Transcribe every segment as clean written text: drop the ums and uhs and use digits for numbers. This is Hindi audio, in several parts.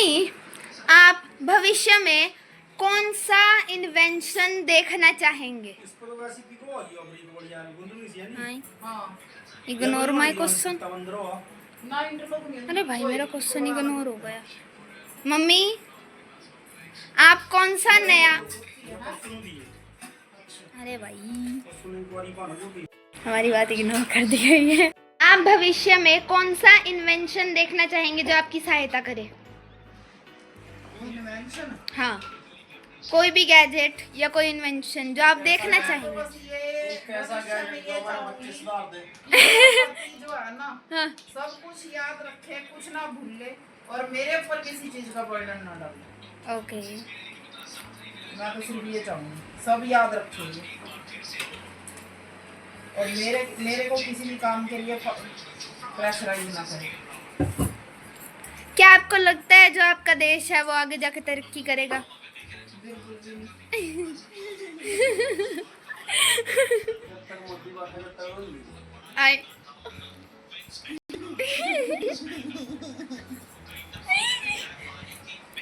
मम्मी, आप भविष्य में कौन सा इन्वेंशन देखना चाहेंगे? Ignore my question. अरे भाई, मेरा क्वेश्चन इग्नोर हो गया। मम्मी, आप कौन सा नया, अरे भाई हमारी बात इग्नोर कर दी गई है। आप भविष्य में कौन सा इन्वेंशन देखना चाहेंगे जो आपकी सहायता करे? इन्वेंशन? हाँ, कोई भी गैजेट या कोई इन्वेंशन जो आप देखना चाहेंगे। जो है ना, हाँ। सब कुछ याद रखे, कुछ ना भूले और मेरे ऊपर किसी चीज का बर्डन ना डाले। ओके। मैं तो सिर्फ ये चाहूंगी, सब याद रखेंगे और मेरे को किसी भी काम के लिए प्रेशराइज ना करें। क्या आपको लगता है जो आपका देश है वो आगे जाके तरक्की करेगा? बिल्कुल भी नहीं।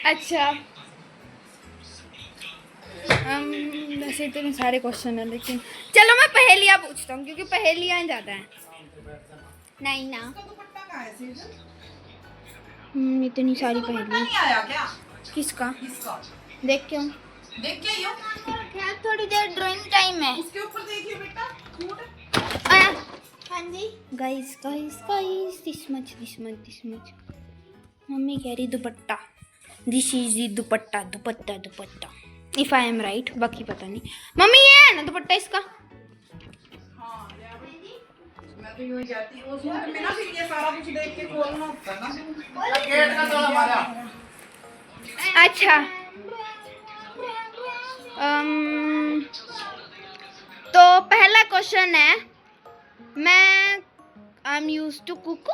अच्छा, वैसे इतने सारे क्वेश्चन हैं, लेकिन चलो मैं पहेलियाँ पूछता हूँ क्योंकि पहेलियाँ ज़्यादा हैं। नहीं ना, दुपट्टा कहाँ है सीजन? इतनी सारी पहेलियाँ। नहीं आया क्या? किसका? किसका? देख क्यों? देख के यो। क्या थोड़ी देर ड्राइंग टाइम है। उसके ऊपर देखिए बेटा, फूड। हाँ जी। Guys guys guys, this much. Mummy कह रही दुपट्टा। This is the dupatta. If I am right, बाकी पता नहीं। मम्मी ये है ना दुपट्टा इसका? हाँ, मैं तो यूं ही जाती हूँ उसमें तो बिना फिर ये सारा कुछ देख के खोलना होता है ना। गेट का ताला मारा। अच्छा, तो पहला क्वेश्चन है, मैं I am used to cook,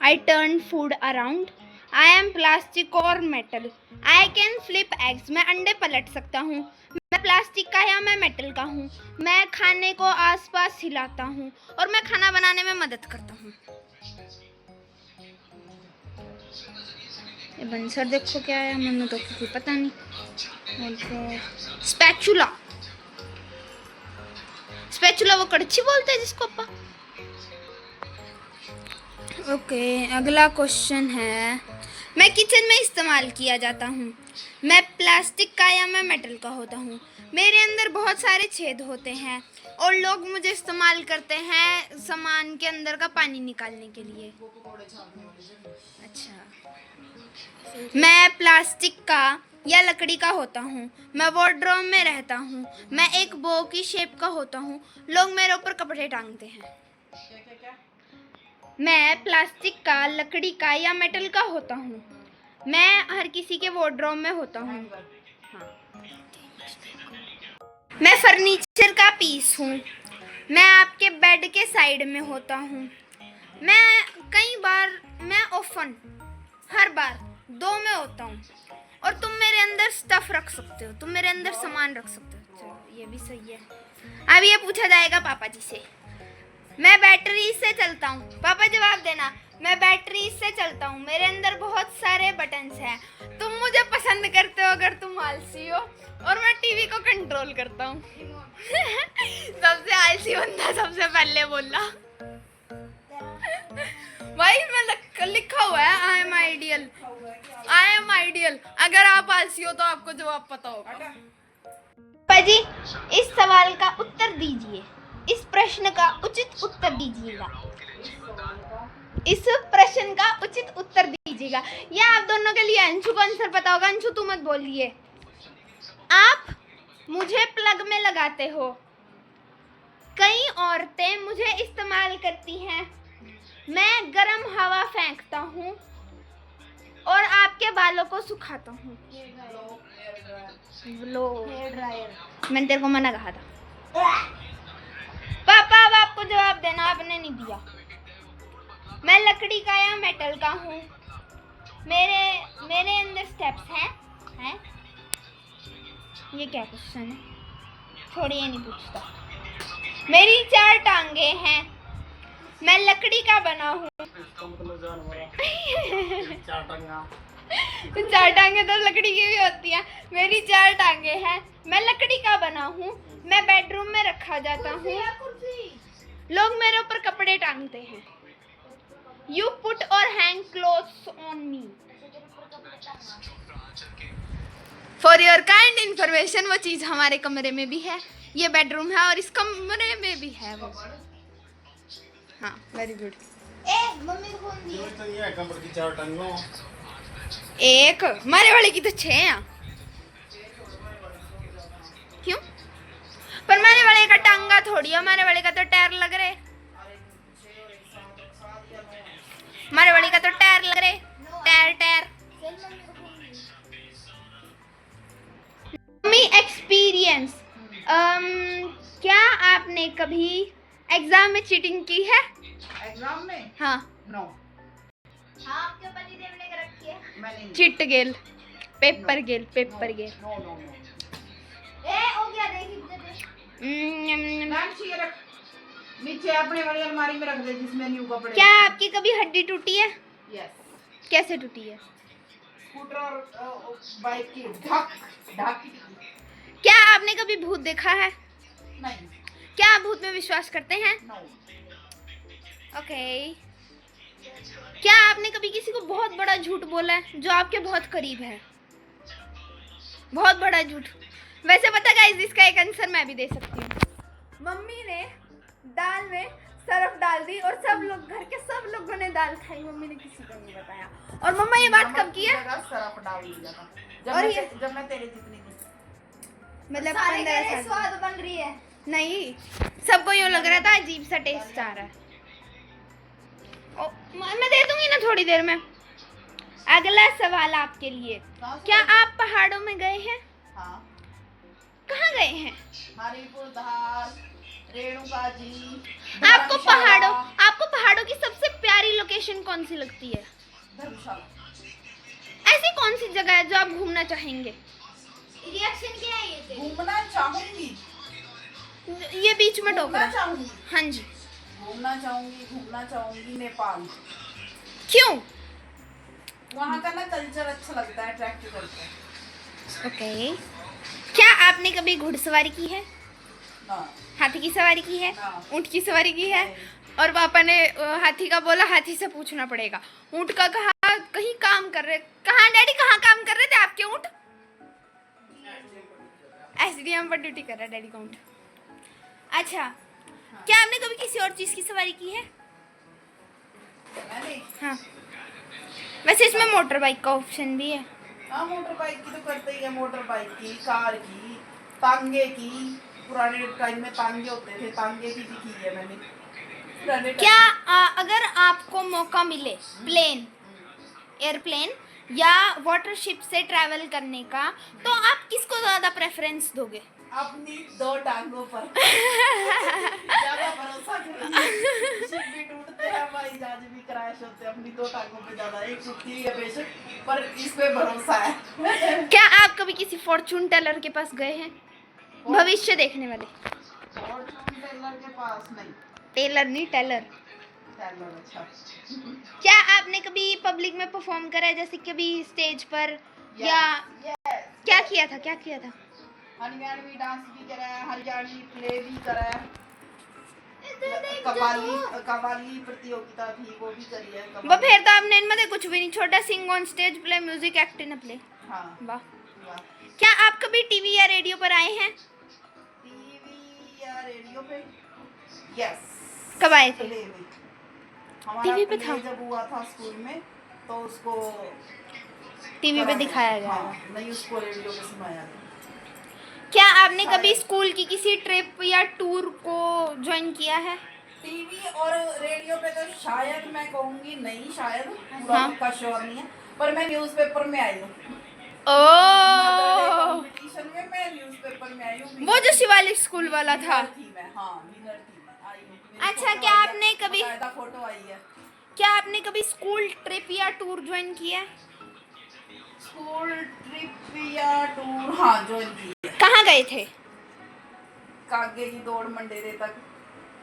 I turn food around, I am plastic और metal, I can flip eggs, मैं अंडे पलट सकता हूँ, मैं प्लास्टिक का या मैं मेटल का हूँ, मैं खाने को आसपास हिलाता हूँ और मैं खाना बनाने में मदद करता हूँ। ये बंसर देखो क्या है, मैंने तो कुछ पता नहीं। स्पैचुला वो कड़छी बोलते हैं जिसको अपा। ओके, अगला क्वेश्चन है, मैं किचन में इस्तेमाल किया जाता हूँ, मैं प्लास्टिक का या मैं मेटल का होता हूँ, मेरे अंदर बहुत सारे छेद होते हैं और लोग मुझे इस्तेमाल करते हैं सामान के अंदर का पानी निकालने के लिए। अच्छा, मैं प्लास्टिक का या लकड़ी का होता हूँ, मैं वार्डरोब में रहता हूँ, मैं एक बो की शेप का होता हूँ, लोग मेरे ऊपर कपड़े टांगते हैं। क्या? मैं प्लास्टिक का, लकड़ी का या मेटल का होता हूँ, मैं हर किसी के वार्डरोब में होता हूँ। हाँ। मैं फर्नीचर का पीस हूँ, मैं आपके बेड के साइड में होता हूँ, मैं ऑफन हर बार 2 में होता हूँ और तुम मेरे अंदर स्टफ रख सकते हो, तुम मेरे अंदर सामान रख सकते हो। चलो ये भी सही है। अब ये पूछा जाएगा पापा जी से, मैं बैटरी से चलता हूँ। पापा जवाब देना, मैं बैटरी से चलता हूँ, मेरे अंदर बहुत सारे बटन्स हैं, तुम मुझे पसंद करते हो अगर तुम आलसी हो, और मैं टीवी को कंट्रोल करता हूँ। सबसे आलसी बंदा सबसे पहले बोला। भाई मैं लिखा हुआ है आई एम आइडियल। अगर आप आलसी हो तो आपको जवाब पता होगा। पापा जी, इस सवाल का उत्तर दीजिए, इस प्रश्न का उचित उत्तर दीजिएगा। या आप दोनों के लिए अंशु को आंसर पता होगा। अंशु तू मत बोलिए। आप मुझे प्लग में लगाते हो, कई औरतें मुझे इस्तेमाल करती हैं, मैं गर्म हवा फेंकता हूँ और आपके बालों को सुखाता हूँ। मैंने तेरे को मना कहा था। पापा अब आपको जवाब देना, आपने नहीं दिया। मैं लकड़ी का या मेटल का हूँ, मेरे अंदर स्टेप्स हैं? ये क्या क्वेश्चन है? छोड़िए, नहीं पूछता। मेरी 4 टांगे हैं, मैं लकड़ी का बना हूँ। चार टंगा। तो 4 टांगे तो लकड़ी की भी होती है, मेरी 4 टांगे हैं। मैं लकड़ी का बना हूँ, मैं बेडरूम में रखा जाता हूँ, लोग मेरे ऊपर कपड़े टांगते हैं। यू पुट और hang clothes on me. For your kind information, वो चीज हमारे कमरे में भी है, ये बेडरूम है और इस कमरे में भी है वो। हाँ, वेरी गुड। मम्मी तो ये कमर की चार टंगों। एक मारे वाले की तो 6 हैं। क्यों? पर मारे वाले का टांगा थोड़ी है, मारे वाले का तो टायर लग रहे। मारे वाले का तो टायर लग रहे, टायर। मम्मी एक्सपीरियंस, क्या आपने कभी एग्जाम में चीटिंग की है? एग्जाम में? हाँ। नो। हाँ, आपके पतिदेव ने कर रखी है। मैंने चिट गेल, पेपर गेल। नो। हो गया, देखिए। नीचे रख, नीचे अपने वाली अलमारी में रख दे जिसमें न्यू कपड़े। क्या आपकी कभी हड्डी टूटी है? यस। कैसे टूटी है? स्कूटर और बाइक की ढाकी। क्या आपने कभी भूत देखा है? नहीं। क्या आप भूत में विश्वास करते हैं? नो। ओके। क्या आपने कभी किसी को बहुत बड़ा झूठ बोला है जो आपके बहुत करीब है? बहुत बड़ा झूठ। वैसे पता गाइस, इसका एक आंसर मैं भी दे सकती हूँ। मम्मी ने दाल में सरफ डाल दी और सब लोग, घर के सब लोगों ने दाल खाई, मम्मी ने किसी को नहीं बताया। और मम्मा ये बात कब की है? सरफ डाल दिया था और जब मैं तेरे जितनी थी। मतलब 15 साल स्वाद बन रही है। नहीं, सबको यूँ लग रहा था अजीब सा टेस्ट आ रहा है। मैं दे दूंगी ना थोड़ी देर में। अगला सवाल आपके लिए, क्या आप पहाड़ों में गए हैं? हाँ। कहाँ गए हैं? हरिपुर धार, रेणुका जी। आपको पहाड़ों की सबसे प्यारी लोकेशन कौन सी लगती है? धर्मशाला। ऐसी कौन सी जगह है जो आप घूमना चाहेंगे? रिएक्शन क्या है ये? घूमना चाहूंगी। ये बीच में टोक रहा है। चाहूंगी। हाँ जी। घूमना चाहूंगी नेपाल। क्यों? वहाँ का ना कल्चर अच्छा लगता है, अट्रैक्ट करता है। ओके। क्या आपने कभी घुड़सवारी की है? ना। हाथी की सवारी की है? हाँ। ऊंट की सवारी की है? और पापा ने हाथी का बोला, हाथी से पूछना पड़ेगा। ऊंट का कहा कहीं काम कर रहे, कहाँ डैडी कहाँ काम कर रहे थे आपके ऊंट? एसडीएम पर ड्यूटी कर रहा है डैडी का ऊंट। अच्छा, क्या आपने कभी किसी और चीज की सवारी की है? मैंने? हाँ। वैसे इसमें मोटर बाइक का ऑप्शन भी है। हाँ, मोटर बाइक की तो करते ही है। मोटर बाइक की, कार की, तांगे की। पुराने टाइम में तांगे होते थे, तांगे की भी की है मैंने पुराने क्या अगर आपको मौका मिले प्लेन, एयरप्लेन या वाटर शिप से ट्रैवल करने का, तो आप किसको ज्यादा प्रेफरेंस दोगे? अपनी 2 टांगों पर ज्यादा भरोसा करेंगे। शिप भी टूटते हैं, हवाई जहाज भी क्रैश होते हैं, अपनी 2 टांगों पे ज्यादा। एक टूटती है बेशक, पर इस पे भरोसा है। क्या आप कभी किसी फॉर्चून टेलर के पास गए हैं? भविष्य देखने वाले। फॉर्चून टेलर के पास नहीं। टेलर नहीं, टेलर। टेलर, अच्छा। क्या आपने कभी पब्लिक में परफॉर्म करा है, जैसे कभी स्टेज पर या क्या किया था? हरियाणवी डांस भी करा है, हरियाणवी प्ले भी करा है। कव्वाली प्रतियोगिता थी, वो भी करी है। वो फिर तो आपने इनमें से कुछ भी नहीं छोटा। Sing on stage, play music, act in a play. हाँ। वाह। वाह। क्या आप कभी टीवी या रेडियो पर आए हैं? टीवी या रेडियो पे? यस। कब आए थे? हमारा टीवी पे प्ले था? जब हुआ था स्कूल में, तो उसको टीवी पे दिखाया गया। हाँ, नहीं उसको रेडियो पे सुनाया। क्या आपने कभी स्कूल की किसी ट्रिप या टूर को ज्वाइन किया है? टीवी और रेडियो पे तो शायद मैं कहूँगी नहीं, शायद पूरा हाँ। पक्का श्योर नहीं है, पर मैं न्यूज़पेपर में आई हूँ। कंपटीशन में मैं न्यूज़पेपर में आई हूँ। वो जो शिवालिक स्कूल वाला था। थी मैं, हाँ, विनर थी मैं, आई हूँ। अच्छा, क्या आपने कभी फोटो आई है। क्या आपने कभी स्कूल ट्रिप या टूर ज्वाइन किया है? स्कूल ट्रिप या टूर, हाँ, ज्वाइन की है। कहाँ गए थे? कागे की दौड़ मंडेरे तक।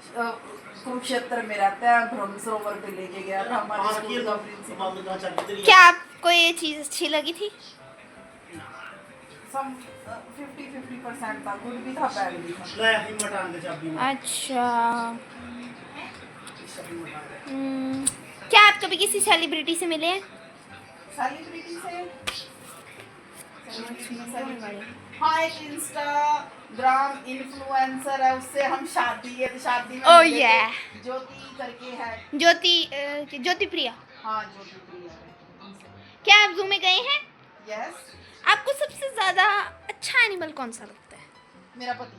कुरुक्षेत्र में रहता है, ब्रह्म सरोवर पे लेके गया था हमारे स्कूल का प्रिंसिपल। क्या आपको ये चीज़ अच्छी लगी थी? सम 50-50% था, गुड भी था बैड भी था। अच्छा। क्या आप कभी किसी सेलिब्रिटी से मिले हैं? सेलिब्रिटी से हाँ, एक इंस्टाग्राम इन्फ्लुएंसर है, उससे हम शादी में Oh, मिले थे। yeah. ज्योति करके है। ज्योति प्रिया। हाँ, ज्योति प्रिया है। क्या आप जू में गए हैं? यस, आपको सबसे ज्यादा अच्छा एनिमल कौन सा लगता है? मेरा पति।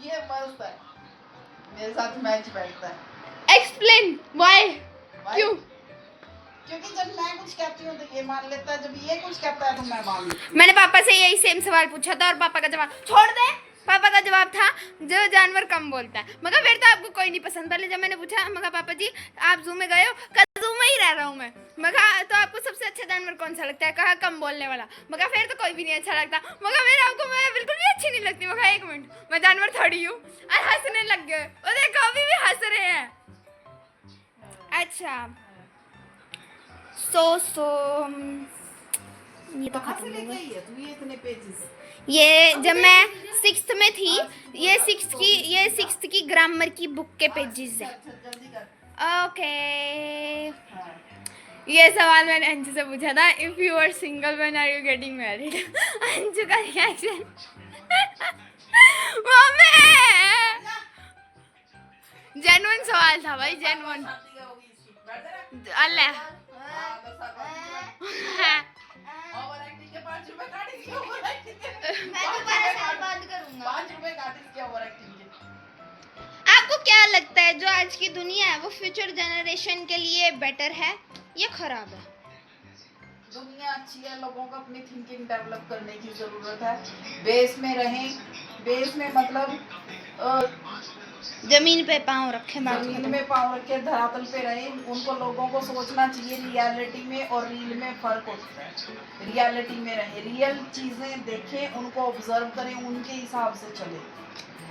ये मस्त है, मेरे साथ मैच बैठता है। Explain why? Why? क्यों? क्योंकि जब मैं कुछ कहती हूँ तो ये मान लेता है, जब ये कुछ कहता है तो मैं मान लेती हूँ। मैंने पापा से यही सेम सवाल पूछा था और पापा का जवाब छोड़ दे। पापा का जवाब था जो जानवर कम बोलता है। मगर फिर तो आपको कोई नहीं पसंद। पहले जब मैंने पूछा, मगर पापा जी आप जू में गए हो? कहा जू में ही रह रहा हूँ मैं। मगर तो आपको सबसे अच्छा जानवर कौन सा लगता है? कहा कम बोलने वाला। मगर फिर तो कोई भी नहीं अच्छा लगता। मगर फिर आपको मैं बिल्कुल भी अच्छी नहीं लगती। मगर एक मिनट, मैं जानवर थोड़ी हूँ। और हंसने लग गए। और देखो अभी भी हंस रहे हैं। अच्छा ये तो कहाँ से खत्म हो लेके गया। आई है तू ये इतने पेजेस? ये जब मैं 6th में थी, ये 6th की ग्रामर की बुक के पेजेस है। जल्दी कर। ओके। हाँ। ये सवाल मैंने अंजू से पूछा था, if you are single when are you getting married? Anju का रिएक्शन मम्मी, जेन्युइन सवाल था भाई, जेन्युइन। शादी का होगी इसकी। बैठ जा रे। अल्लाह हाँ, बस अब ओवर एक्टिंग के 5 रुपए काट इसके ओवर एक्टिंग के। मैं दोबारा साल बंद करूंगा। 5 रुपए काट इसके ओवर एक्टिंग के। आपको क्या लगता है जो आज की दुनिया है वो फ्यूचर जनरेशन के लिए बेटर है या खराब है? दुनिया अच्छी है, लोगों को अपनी थिंकिंग डेवलप करने की जरूरत है। बेस में रहें, बेस में मतलब जमीन पे पाँव रखे बात जमीन खत्म। में पाँव रख के धरातल पे रहें। उनको लोगों को सोचना चाहिए रियलिटी में और रील में फर्क होता है। रियलिटी में रहें, रियल चीजें देखें, उनको ऑब्जर्व करें, उनके हिसाब से चले।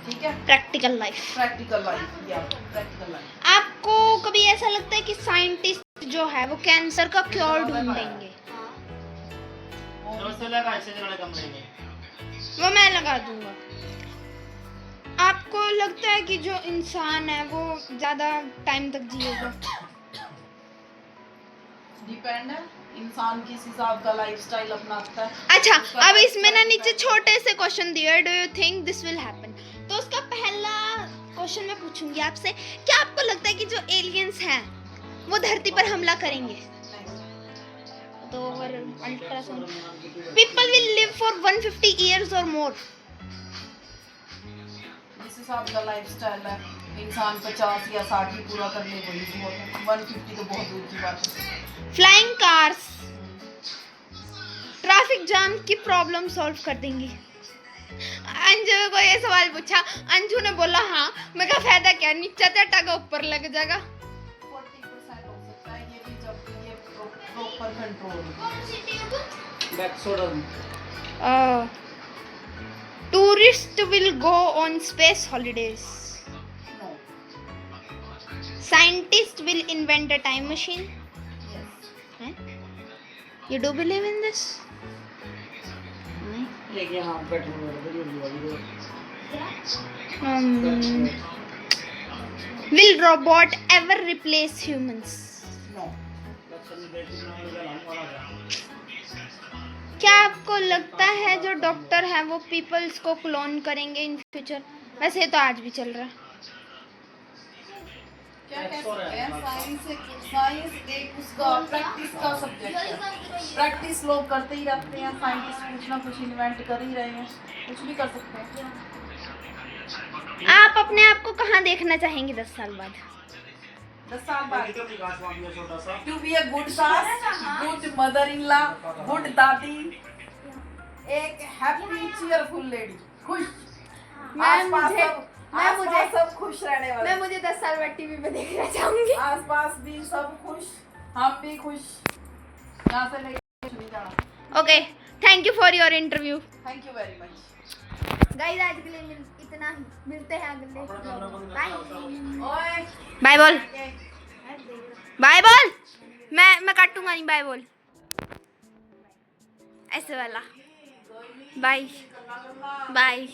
ठीक है, प्रैक्टिकल लाइफ। प्रैक्टिकल लाइफ या प्रैक्टिकल लाइफ। आपको कभी ऐसा लगता है कि साइंटिस्ट जो है वो कैंसर का क्योर ढूंढेंगे? वो मैं लगा दूंगा। आपको लगता है कि जो इंसान है वो ज्यादा टाइम तक जिएगा? डिपेंड है, इंसान किस हिसाब का लाइफस्टाइल अपनाता है। अच्छा, उसका अब इसमें ना lifestyle नीचे depend छोटे से क्वेश्चन दिया है, do you think this will happen? तो उसका पहला क्वेश्चन मैं पूछूंगी आपसे, क्या आपको लगता है कि जो एलियंस हैं वो धरती पर हमला करेंगे? नहीं। तो over ultrasound people will live for 150 years और मोर। जिस हिसाब का लाइफस्टाइल है, इंसान 50 या 60 ही पूरा कर ले वही बहुत है। 150 तो बहुत दूर की बात है। फ्लाइंग कार्स ट्रैफिक जाम की प्रॉब्लम सॉल्व कर देंगी। अंजू को ये सवाल पूछा, अंजू ने बोला हाँ। मैं कहा फायदा क्या, नीचे टका का ऊपर लग जाएगा। 40% हो सकता है ये भी, जब ये proper control. Tourist will go on space holidays. No. Scientist will invent a time machine. Yes. You do believe in this? लेके हाँ petrol Will robot ever replace humans? No. क्या आपको लगता है जो डॉक्टर है वो पीपल्स को क्लोन करेंगे इन फ्यूचर? वैसे तो आज भी चल रहा है। क्या कह सकते हैं, साइंस एक उसका प्रैक्टिस का सब्जेक्ट है। प्रैक्टिस लोग करते ही रहते हैं, साइंटिस्ट कुछ ना कुछ इन्वेंट कर ही रहे हैं, कुछ भी कर सकते हैं। आप अपने आप को कहाँ देखना चाहेंगे 10 साल बाद? 10 साल बाद टू बी अ गुड सास, good mother in law, good दादी, एक हैप्पी चीयरफुल लेडी, खुश। आसपास सब खुश रहने वाले। मुझे 10 साल बाद टीवी पे देखना चाहूंगी। आसपास भी सब खुश, हम भी खुश। यहाँ से लेके कुछ नहीं जाना। Okay, thank you for your interview. Thank you very much. Guys आज के लिए इतना ही, मिलते हैं अगले vlog में। बाय ओए बाय बोल, बाय बोल। मैं काटूंगा नहीं, बाय बोल ऐसे वाला। Bye bye.